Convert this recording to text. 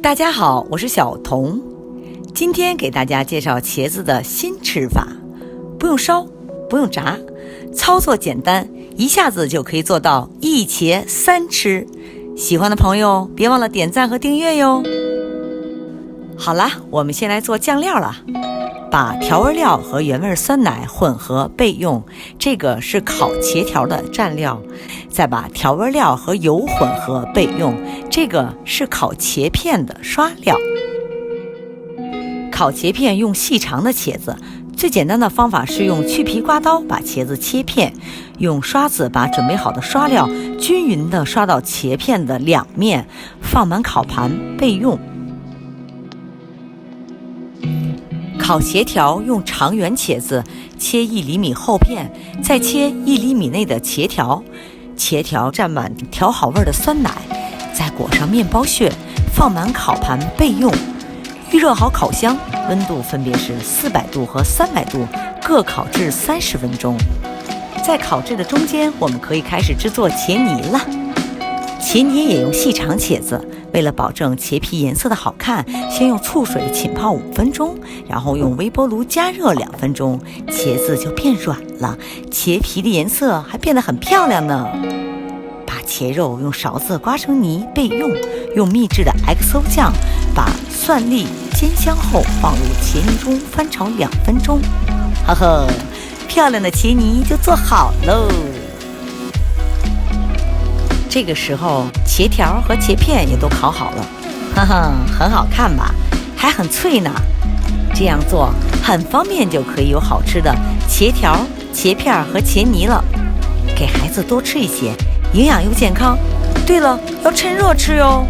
大家好，我是小彤，今天给大家介绍茄子的新吃法，不用烧，不用炸，操作简单，一下子就可以做到一茄三吃。喜欢的朋友别忘了点赞和订阅哟。好啦，我们先来做酱料了。把调味料和原味酸奶混合备用，这个是烤茄条的蘸料。再把调味料和油混合备用，这个是烤茄片的刷料。烤茄片用细长的茄子，最简单的方法是用去皮刮刀把茄子切片，用刷子把准备好的刷料均匀地刷到茄片的两面，放满烤盘备用。烤茄条用长圆茄子切1厘米厚片，再切1厘米内的茄条，茄条蘸满调好味的酸奶，再裹上面包屑，放满烤盘备用。预热好烤箱，温度分别是400度和300度，各烤制30分钟。在烤制的中间，我们可以开始制作茄泥了。茄泥也用细长茄子，为了保证茄皮颜色的好看，先用醋水浸泡5分钟，然后用微波炉加热2分钟，茄子就变软了，茄皮的颜色还变得很漂亮呢。把茄肉用勺子刮成泥备用，用秘制的 XO 酱把蒜粒煎香后放入茄泥中翻炒2分钟，呵呵，漂亮的茄泥就做好喽。这个时候茄条和茄片也都烤好了，呵呵，很好看吧，还很脆呢。这样做很方便，就可以有好吃的茄条、茄片和茄泥了。给孩子多吃一些，营养又健康。对了，要趁热吃哟。